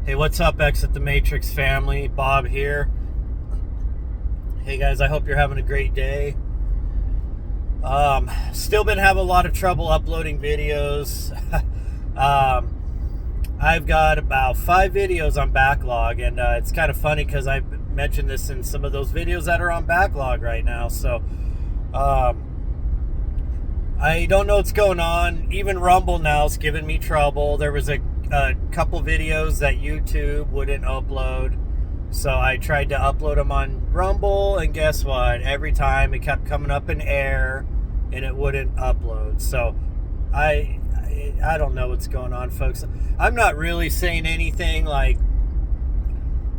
Hey, what's up, Exit the Matrix family? Bob here. Hey guys, I hope you're having a great day. Still been having a lot of trouble uploading videos. I've got about 5 videos on backlog, and it's kind of funny because I mentioned this in some of those videos that are on backlog right now. So I don't know what's going on. Even Rumble now is giving me trouble. There was a couple videos that YouTube wouldn't upload, so I tried to upload them on Rumble, and guess what? Every time it kept coming up in error and it wouldn't upload. So I don't know what's going on, folks. I'm not really saying anything like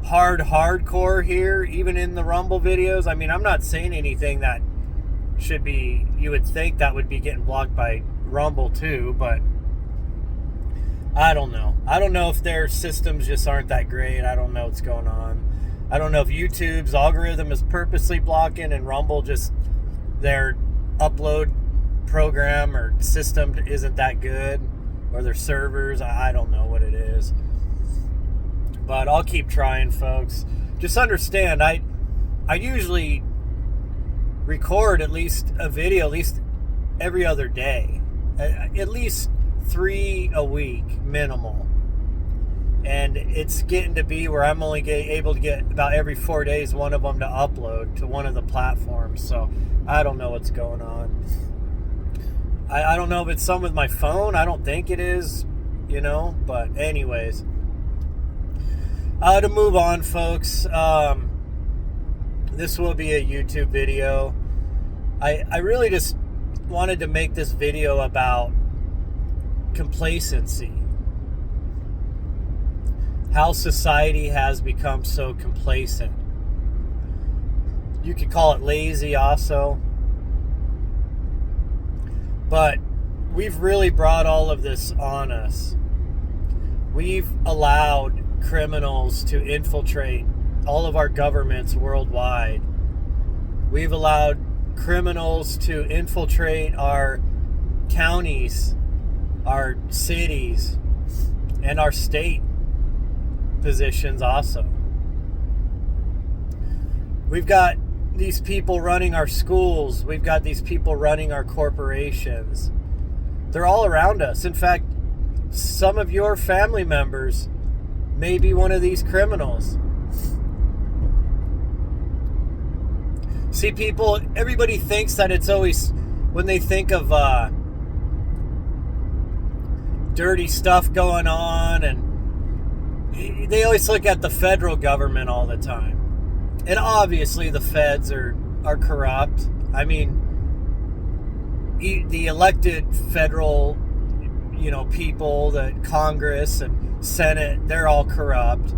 hardcore here, even in the Rumble videos. I mean, I'm not saying anything that should be, you would think that would be getting blocked by Rumble too, but I don't know. I don't know if their systems just aren't that great. I don't know what's going on. I don't know if YouTube's algorithm is purposely blocking and Rumble just, their upload program or system isn't that good, or their servers. I don't know what it is. But I'll keep trying, folks. Just understand, I usually record at least a video at least every other day. At least 3 a week minimal, and it's getting to be where I'm only able to get about every 4 days one of them to upload to one of the platforms. So I don't know what's going on. I don't know if it's something with my phone. I don't think it is, but anyways, to move on, folks, this will be a YouTube video. I really just wanted to make this video about complacency. How society has become so complacent. You could call it lazy also. But we've really brought all of this on us. We've allowed criminals to infiltrate all of our governments worldwide. We've allowed criminals to infiltrate our counties, our cities, and our state positions also. We've got these people running our schools. We've got these people running our corporations. They're all around us. In fact, some of your family members may be one of these criminals. See, people, everybody thinks that it's always, when they think of dirty stuff going on, and they always look at the federal government all the time. And obviously the feds are corrupt. I mean, the elected federal, people, the Congress and Senate, they're all corrupt.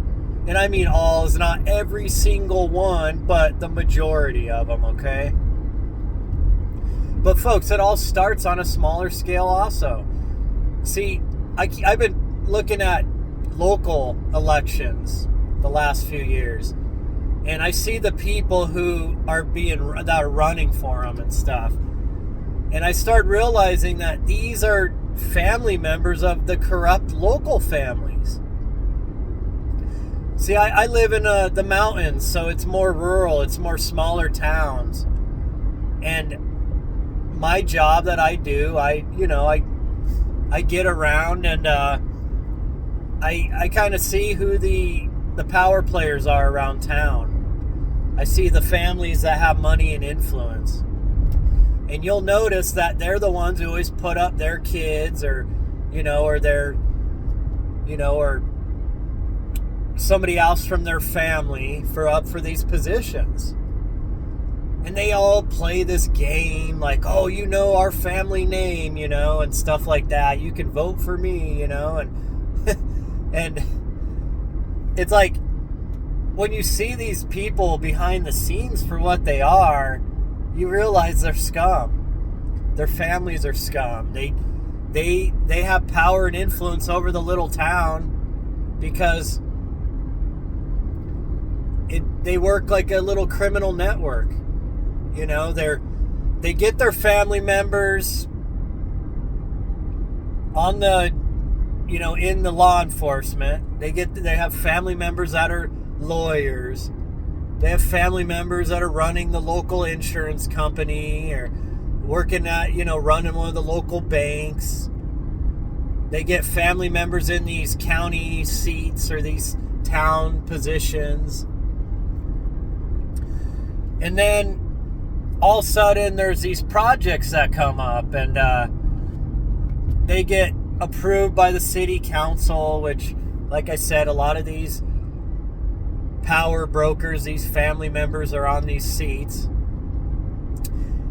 And I mean all is not every single one, but the majority of them, okay? But folks, it all starts on a smaller scale also. See, I've been looking at local elections the last few years, and I see the people who that are running for them and stuff, and I start realizing that these are family members of the corrupt local families. See, I live in the mountains, so it's more rural, it's more smaller towns, and my job that I do, I get around, and I kind of see who the power players are around town. I see the families that have money and influence. And you'll notice that they're the ones who always put up their kids or somebody else from their family for these positions. And they all play this game like, oh, our family name, and stuff like that. You can vote for me, and and it's like, when you see these people behind the scenes for what they are, you realize they're scum. Their families are scum. They have power and influence over the little town because they work like a little criminal network. They get their family members on the in the law enforcement. They have family members that are lawyers. They have family members that are running the local insurance company or working at, running one of the local banks. They get family members in these county seats or these town positions. And then all of a sudden there's these projects that come up and they get approved by the city council, which, like I said, a lot of these power brokers, these family members are on these seats.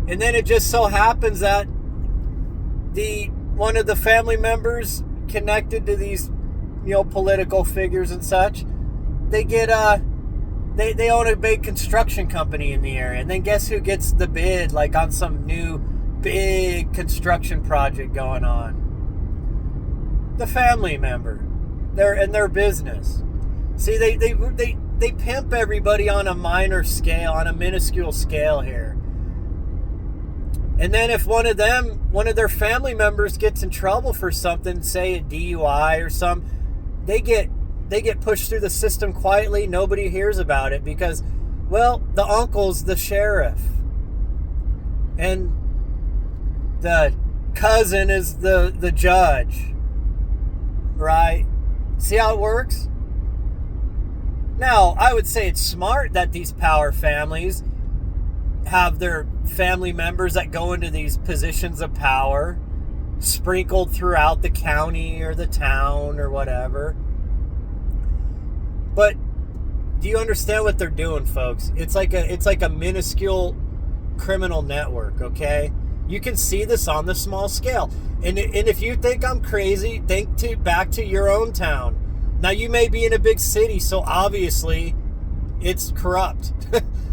And then it just so happens that one of the family members connected to these, political figures and such, they get they own a big construction company in the area. And then guess who gets the bid, like on some new big construction project going on? The family member. Their business. See, they pimp everybody on a minor scale, on a minuscule scale here. And then if one of their family members gets in trouble for something, say a DUI or something, they get pushed through the system quietly. Nobody hears about it because, well, the uncle's the sheriff. And the cousin is the judge. Right? See how it works? Now, I would say it's smart that these power families have their family members that go into these positions of power sprinkled throughout the county or the town or whatever. But do you understand what they're doing, folks? It's like a minuscule criminal network, okay? You can see this on the small scale. And if you think I'm crazy, think back to your own town. Now, you may be in a big city, so obviously it's corrupt.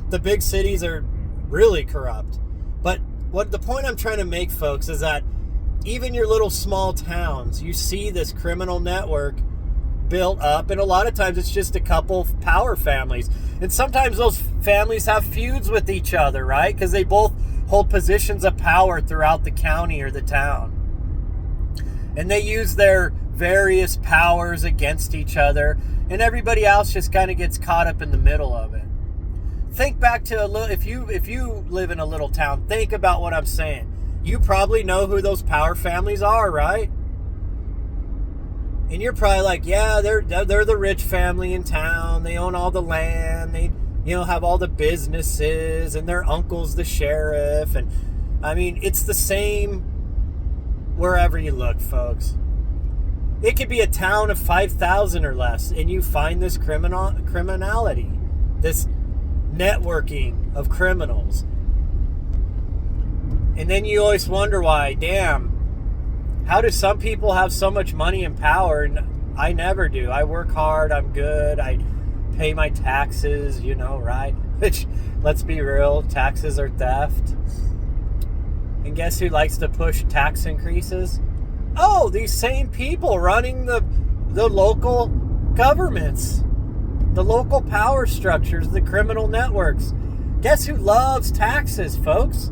The big cities are really corrupt. But what the point I'm trying to make, folks, is that even your little small towns, you see this criminal network built up, and a lot of times it's just a couple power families. And sometimes those families have feuds with each other, right? Because they both hold positions of power throughout the county or the town. And they use their various powers against each other, and everybody else just kind of gets caught up in the middle of it. Think back to if you live in a little town, think about what I'm saying. You probably know who those power families are, right? And you're probably like, yeah, they're the rich family in town. They own all the land. They have all the businesses, and their uncle's the sheriff. And I mean, it's the same wherever you look, folks. It could be a town of 5,000 or less, and you find this criminality, this networking of criminals. And then you always wonder why, damn, how do some people have so much money and power and I never do? I work hard, I'm good, I pay my taxes, right? Which, let's be real, taxes are theft. And guess who likes to push tax increases? Oh, these same people running the local governments, the local power structures, the criminal networks. Guess who loves taxes, folks?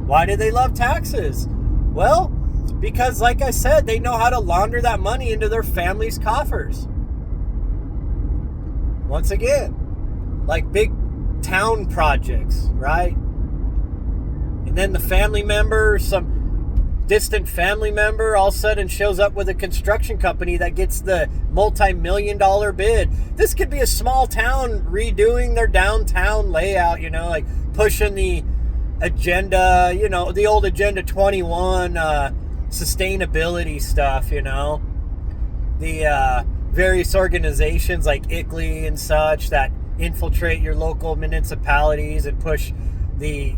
Why do they love taxes? Well, because, like I said, they know how to launder that money into their family's coffers. Once again, like big town projects, right? And then the family member, some distant family member, all of a sudden shows up with a construction company that gets the multi-million-dollar bid. This could be a small town redoing their downtown layout, like pushing the agenda, the old Agenda 21 sustainability stuff, the various organizations like ICLEI and such that infiltrate your local municipalities and push the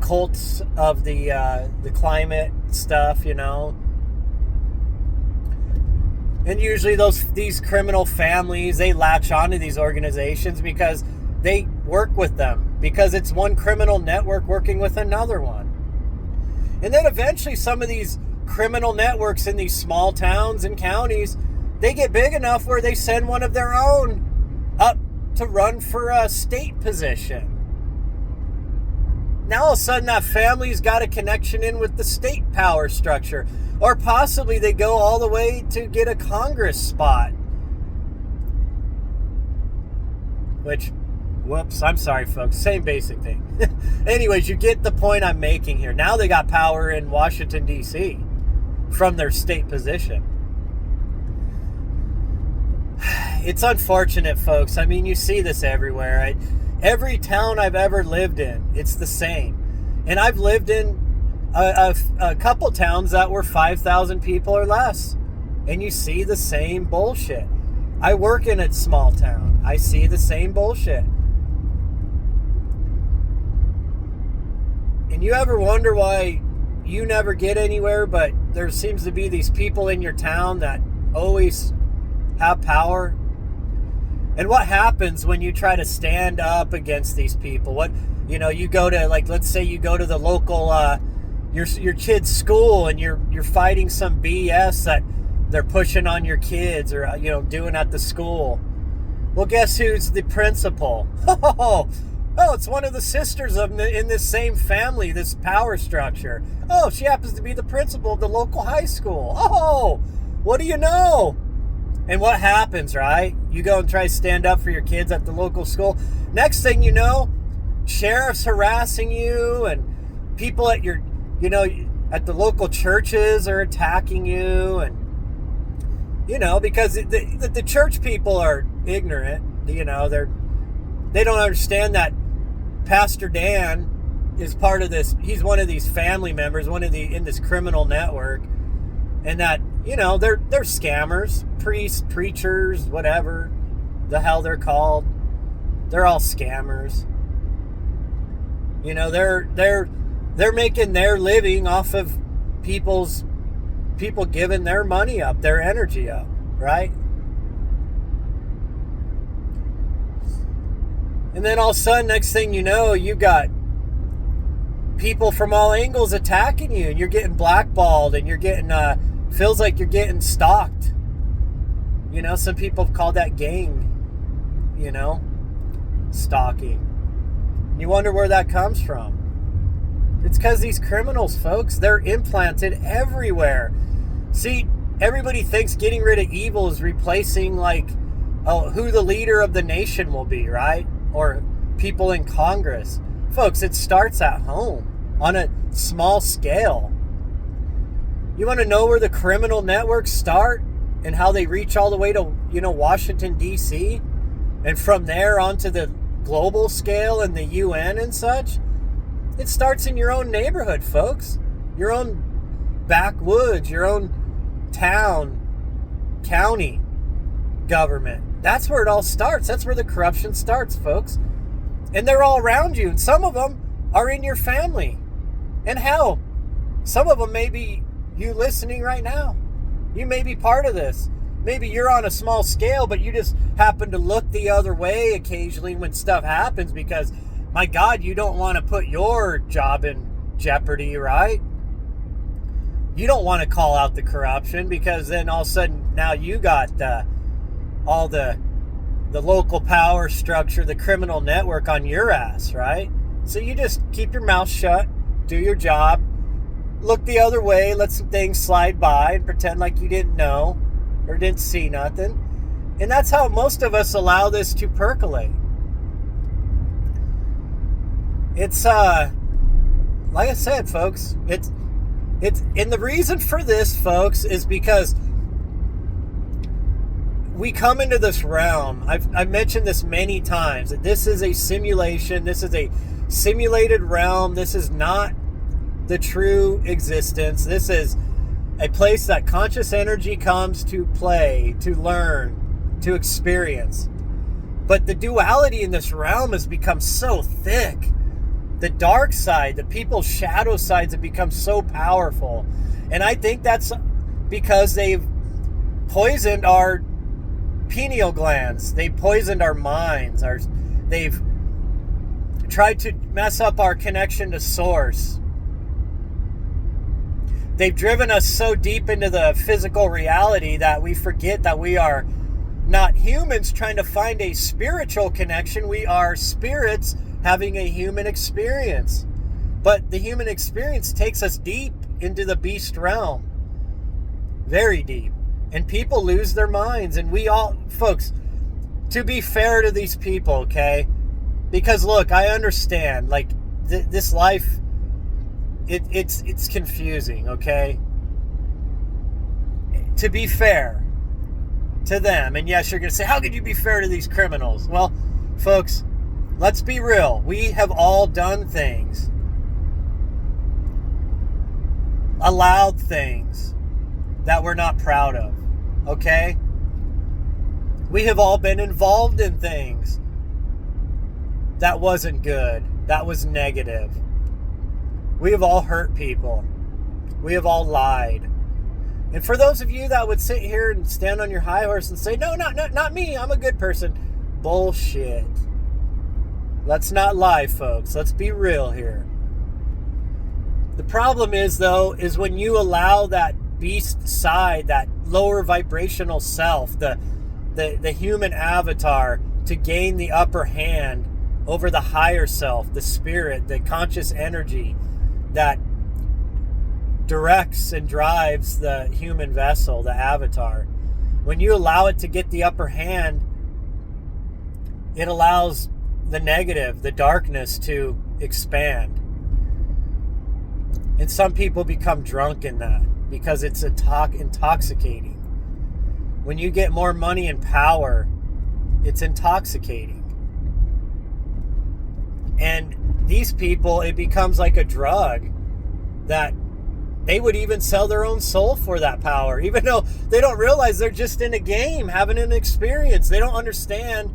cults of the climate stuff, And usually these criminal families, they latch onto these organizations because they work with them, because it's one criminal network working with another one. And then eventually some of these criminal networks in these small towns and counties, they get big enough where they send one of their own up to run for a state position. Now all of a sudden that family's got a connection in with the state power structure. Or possibly they go all the way to get a Congress spot. Which, whoops, I'm sorry, folks. Same basic thing. Anyways, you get the point I'm making here. Now they got power in Washington, D.C. from their state position. It's unfortunate, folks. I mean, you see this everywhere. Every town I've ever lived in, it's the same. And I've lived in a couple towns that were 5,000 people or less. And you see the same bullshit. I work in a small town. I see the same bullshit. And you ever wonder why you never get anywhere, but there seems to be these people in your town that always have power? And what happens when you try to stand up against these people? You go to, like, let's say you go to the local your kid's school, and you're fighting some BS that they're pushing on your kids, or doing at the school. Well, guess who's the principal? Oh, it's one of the sisters in this same family, this power structure. Oh, she happens to be the principal of the local high school. Oh, what do you know? And what happens, right? You go and try to stand up for your kids at the local school. Next thing you know, sheriff's harassing you, and people at your, at the local churches are attacking you. And, because the church people are ignorant. They don't understand that Pastor Dan is part of this. He's one of these family members, in this criminal network. And that, they're scammers, priests, preachers, whatever the hell they're called. They're all scammers. They're making their living off of people giving their money up, their energy up, right? And then all of a sudden, next thing you know, you got people from all angles attacking you, and you're getting blackballed, and you're getting feels like you're getting stalked. Some people have called that gang, stalking. You wonder where that comes from. It's because these criminals, folks, they're implanted everywhere. See, everybody thinks getting rid of evil is replacing, who the leader of the nation will be, right? Or people in Congress. Folks, it starts at home on a small scale. You want to know where the criminal networks start and how they reach all the way to, Washington, D.C.? And from there onto the global scale and the UN and such? It starts in your own neighborhood, folks. Your own backwoods, your own town, county government. That's where it all starts. That's where the corruption starts, folks. And they're all around you. And some of them are in your family. And hell, some of them may be you listening right now. You may be part of this. Maybe you're on a small scale, but you just happen to look the other way occasionally when stuff happens because, my God, you don't want to put your job in jeopardy, right? You don't want to call out the corruption because then all of a sudden now you got all the local power structure, the criminal network on your ass, right? So you just keep your mouth shut, do your job, look the other way, let some things slide by and pretend like you didn't know or didn't see nothing. And that's how most of us allow this to percolate. It's like I said, folks, it's and the reason for this, folks, is because we come into this realm. I've mentioned this many times, that this is a simulation. This is a simulated realm. This is not the true existence. This is a place that conscious energy comes to play, to learn, to experience. But the duality in this realm has become so thick. The dark side, the people's shadow sides have become so powerful. And I think that's because they've poisoned our pineal glands. They poisoned our minds. They've tried to mess up our connection to source. They've driven us so deep into the physical reality that we forget that we are not humans trying to find a spiritual connection. We are spirits having a human experience. But the human experience takes us deep into the beast realm. Very deep. And people lose their minds. And we all, folks, to be fair to these people, okay? Because look, I understand, like, this life, it's confusing, okay? To be fair to them, and yes, you're going to say, how could you be fair to these criminals? Well, folks, let's be real. We have all done things, allowed things that we're not proud of, okay? We have all been involved in things that wasn't good, that was negative. We have all hurt people. We have all lied. And for those of you that would sit here and stand on your high horse and say, no, not me, I'm a good person. Bullshit. Let's not lie, folks. Let's be real here. The problem is, though, is when you allow that beast side, that lower vibrational self, the human avatar, to gain the upper hand over the higher self, the spirit, the conscious energy that directs and drives the human vessel, the avatar. When you allow it to get the upper hand, it allows the negative, the darkness, to expand. And some people become drunk in that because it's intoxicating. When you get more money and power, it's intoxicating. And these people, it becomes like a drug that they would even sell their own soul for that power, even though they don't realize they're just in a game, having an experience. They don't understand.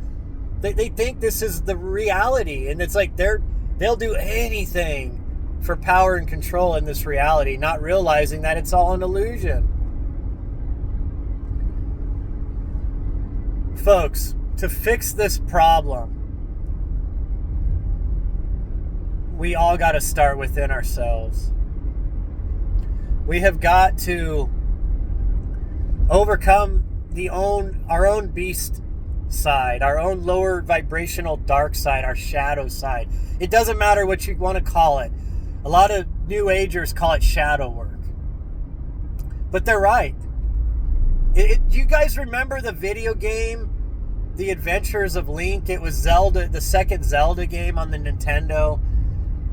They think this is the reality. And it's like they'll do anything for power and control in this reality, not realizing that it's all an illusion. Folks, to fix this problem, we all got to start within ourselves. We have got to overcome our own beast side, our own lower vibrational dark side, our shadow side. It doesn't matter what you want to call it. A lot of New Agers call it shadow work. But they're right. Do you guys remember the video game, The Adventures of Link? It was Zelda, the second Zelda game on the Nintendo.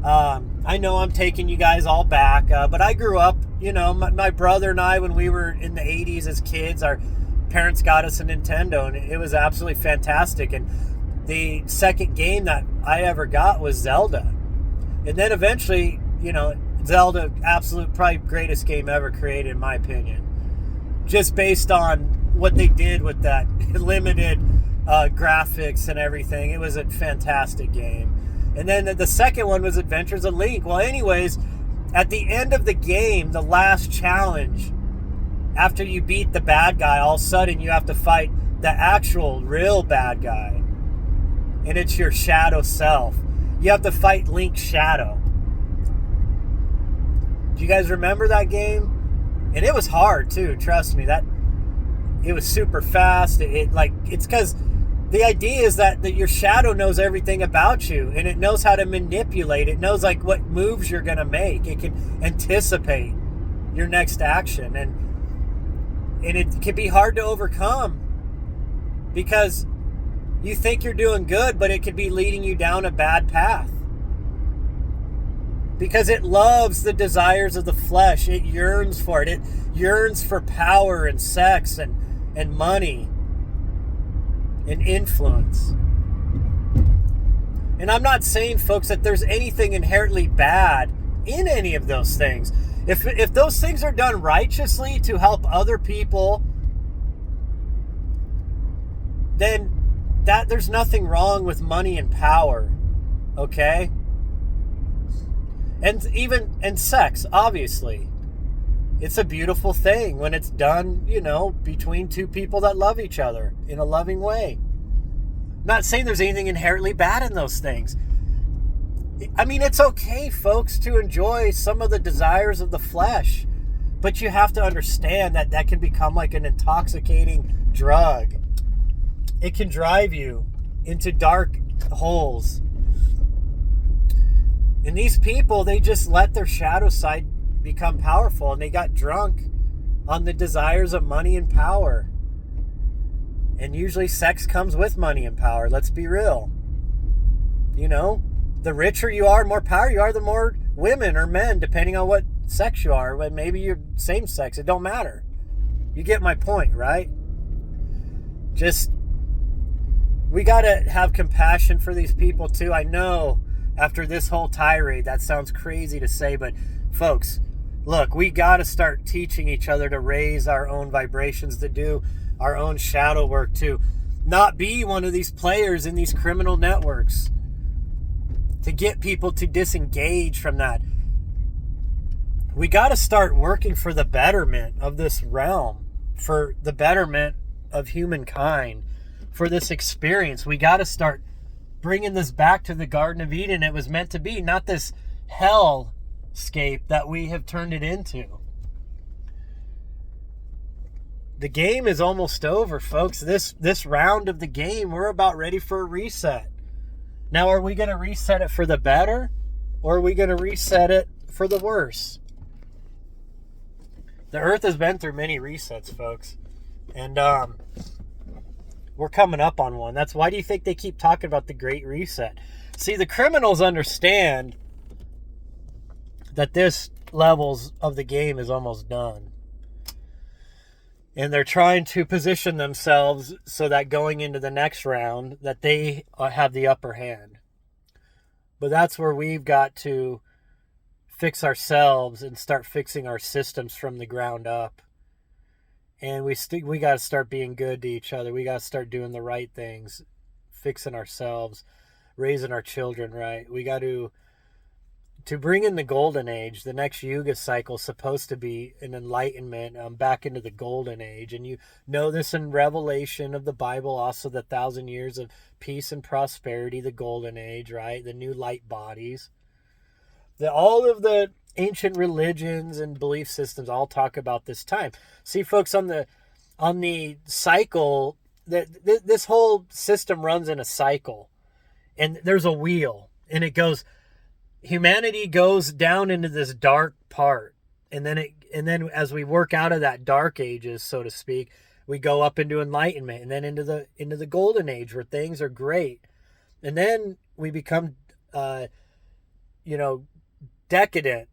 I know I'm taking you guys all back, but I grew up, my brother and I, when we were in the 80s as kids, our parents got us a Nintendo, and it was absolutely fantastic. And the second game that I ever got was Zelda. And then eventually, Zelda, absolute, probably greatest game ever created, in my opinion. Just based on what they did with that limited graphics and everything. It was a fantastic game. And then the second one was Adventures of Link. Well, anyways, at the end of the game, the last challenge, after you beat the bad guy, all of a sudden you have to fight the actual real bad guy. And it's your shadow self. You have to fight Link's shadow. Do you guys remember that game? And it was hard too, trust me. It was super fast. It's because the idea is that your shadow knows everything about you, and it knows how to manipulate. It knows what moves you're going to make. It can anticipate your next action, and it can be hard to overcome because you think you're doing good, but it could be leading you down a bad path. Because it loves the desires of the flesh. It yearns for it. It yearns for power and sex and money and influence. And I'm not saying, folks, that there's anything inherently bad in any of those things. If those things are done righteously to help other people, then there's nothing wrong with money and power, okay? And sex, obviously. It's a beautiful thing when it's done, between two people that love each other in a loving way. I'm not saying there's anything inherently bad in those things. I mean, it's okay, folks, to enjoy some of the desires of the flesh, but you have to understand that can become like an intoxicating drug. It can drive you into dark holes. And these people, they just let their shadow side become powerful, and they got drunk on the desires of money and power. And usually sex comes with money and power. Let's be real. You know, the richer you are, more power you are, the more women or men, depending on what sex you are. But maybe you're same sex. It don't matter. You get my point, right? Just, we got to have compassion for these people too. I know after this whole tirade, that sounds crazy to say, but folks, look, we got to start teaching each other to raise our own vibrations, to do our own shadow work, to not be one of these players in these criminal networks, to get people to disengage from that. We got to start working for the betterment of this realm, for the betterment of humankind, for this experience. We got to start bringing this back to the Garden of Eden it was meant to be, not this hellscape that we have turned it into. The game is almost over, folks. This round of the game, we're about ready for a reset. Now, are we going to reset it for the better, or are we going to reset it for the worse? The earth has been through many resets, folks. And we're coming up on one. That's why do you think they keep talking about the Great Reset? See, the criminals understand that this levels of the game is almost done. And they're trying to position themselves so that going into the next round, that they have the upper hand. But that's where we've got to fix ourselves and start fixing our systems from the ground up. And we got to start being good to each other. We got to start doing the right things, fixing ourselves, raising our children right. We got to bring in the golden age. The next Yuga cycle is supposed to be an enlightenment, back into the golden age. And you know this in Revelation of the Bible, also the 1,000 years of peace and prosperity, the golden age, right? The new light bodies. All of the ancient religions and belief systems all talk about this time. See, folks, on the cycle, this whole system runs in a cycle, and there's a wheel, and it goes. Humanity goes down into this dark part, and then as we work out of that dark ages, so to speak, we go up into enlightenment, and then into the golden age where things are great, and then we become, decadent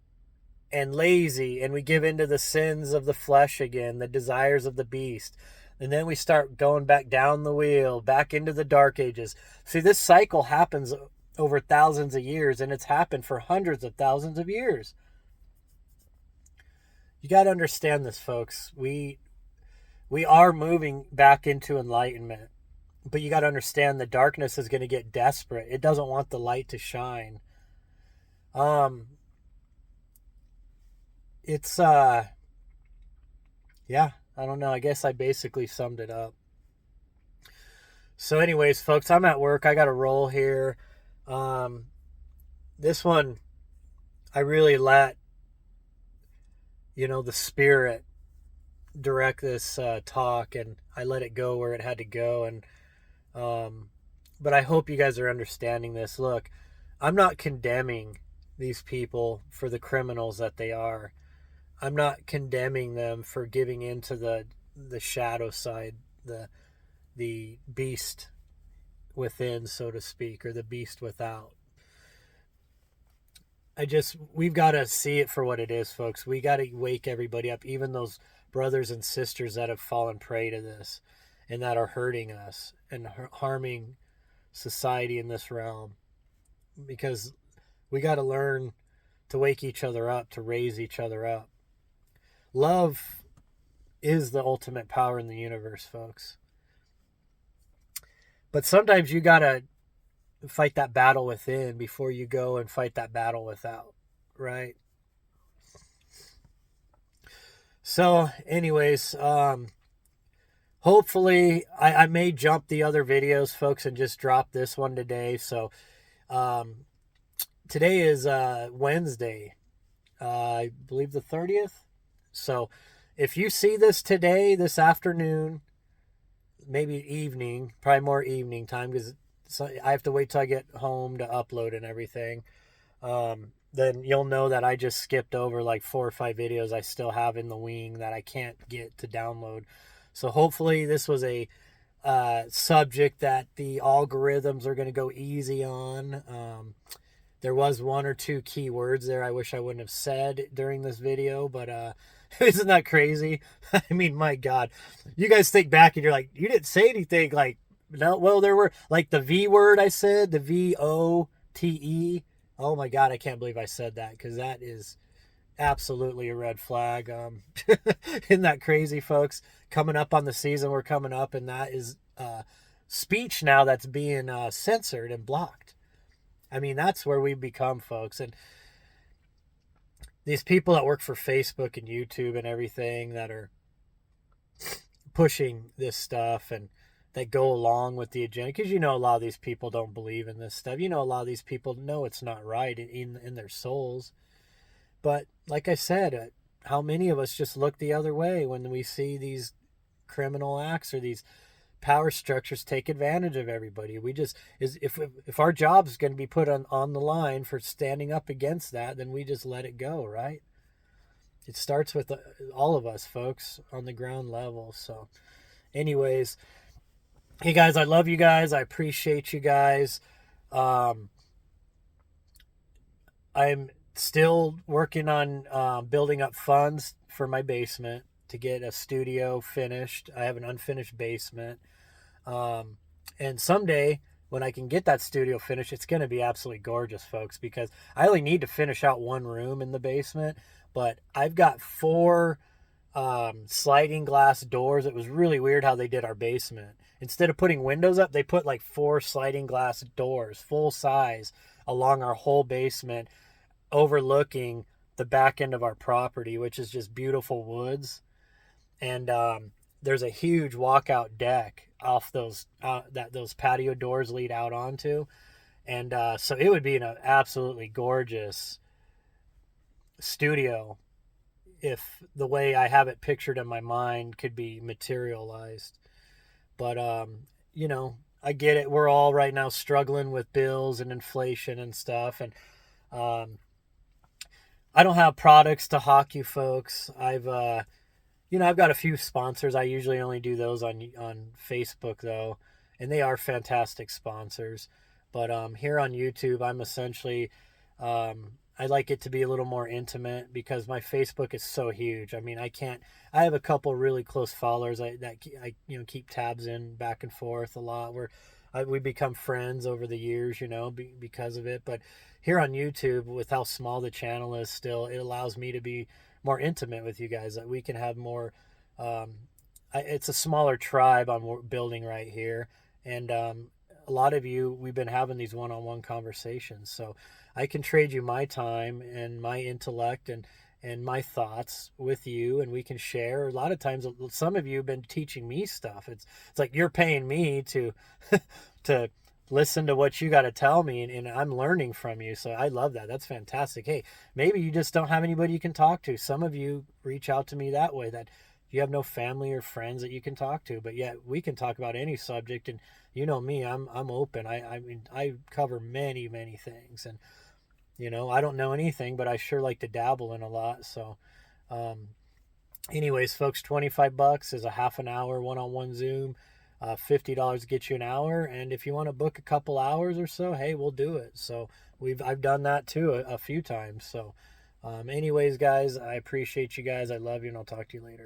and lazy, and we give into the sins of the flesh again, the desires of the beast. And then we start going back down the wheel, back into the dark ages. See, this cycle happens over thousands of years, and it's happened for hundreds of thousands of years. You got to understand this, folks. We are moving back into enlightenment, but you got to understand the darkness is going to get desperate. It doesn't want the light to shine. It's, I don't know. I guess I basically summed it up. So anyways, folks, I'm at work. I got to roll here. This one, I really let, the spirit direct this talk, and I let it go where it had to go. And, but I hope you guys are understanding this. Look, I'm not condemning these people for the criminals that they are. I'm not condemning them for giving into the shadow side, the beast within, so to speak, or the beast without. We've got to see it for what it is, folks. We got to wake everybody up, even those brothers and sisters that have fallen prey to this and that are hurting us and harming society in this realm, because we got to learn to wake each other up, to raise each other up. Love is the ultimate power in the universe, folks. But sometimes you got to fight that battle within before you go and fight that battle without, right? So anyways, hopefully I may jump the other videos, folks, and just drop this one today. So today is Wednesday, I believe the 30th. So if you see this today, this afternoon, maybe evening, probably more evening time, because I have to wait till I get home to upload and everything. then you'll know that I just skipped over like 4 or 5 videos I still have in the wing that I can't get to download. So hopefully this was a subject that the algorithms are going to go easy on. There was 1 or 2 key words there I wish I wouldn't have said during this video, but isn't that crazy? I mean, my God, you guys think back and you're like, you didn't say anything. Like, no, well, there were like the V word I said, the VOTE. Oh my God, I can't believe I said that, because that is absolutely a red flag. Isn't that crazy, folks? Coming up on the season, we're coming up, and that is speech now that's being censored and blocked. I mean, that's where we've become, folks. And these people that work for Facebook and YouTube and everything that are pushing this stuff and that go along with the agenda, because you know a lot of these people don't believe in this stuff. You know a lot of these people know it's not right in their souls. But like I said, how many of us just look the other way when we see these criminal acts or these power structures take advantage of everybody? We just, if our job is going to be put on the line for standing up against that, then we just let it go, right? It starts with all of us, folks, on the ground level. So anyways, hey guys, I love you guys. I appreciate you guys. I'm still working on building up funds for my basement to get a studio finished. I have an unfinished basement. And someday when I can get that studio finished, it's going to be absolutely gorgeous, folks, because I only need to finish out 1 room in the basement, but I've got 4 sliding glass doors. It was really weird how they did our basement. Instead of putting windows up, they put like 4 sliding glass doors, full size, along our whole basement, overlooking the back end of our property, which is just beautiful woods. And there's a huge walkout deck off those that those patio doors lead out onto. And so it would be an absolutely gorgeous studio if the way I have it pictured in my mind could be materialized. But you know, I get it. We're all right now struggling with bills and inflation and stuff. And I don't have products to hawk you folks. I've got a few sponsors. I usually only do those on Facebook though, and they are fantastic sponsors. But here on YouTube, I'm essentially I like it to be a little more intimate because my Facebook is so huge. I mean, I have a couple really close followers that I keep tabs in back and forth a lot. We become friends over the years, because of it. But here on YouTube, with how small the channel is still, it allows me to be more intimate with you guys. That we can have more. It's a smaller tribe I'm building right here, and a lot of you, we've been having these one-on-one conversations. So I can trade you my time and my intellect and my thoughts with you, and we can share. A lot of times, some of you have been teaching me stuff. It's like you're paying me to to listen to what you got to tell me, and I'm learning from you. So I love that. That's fantastic. Hey, maybe you just don't have anybody you can talk to. Some of you reach out to me that way, that you have no family or friends that you can talk to, but yet we can talk about any subject. And you know me, I'm open. I mean, I cover many things, and I don't know anything, but I sure like to dabble in a lot. So anyways, folks, $25 is a half an hour one-on-one Zoom. $50 gets you an hour, and if you want to book a couple hours or so, hey, we'll do it. So I've done that too a few times. So anyways, guys, I appreciate you guys. I love you, and I'll talk to you later.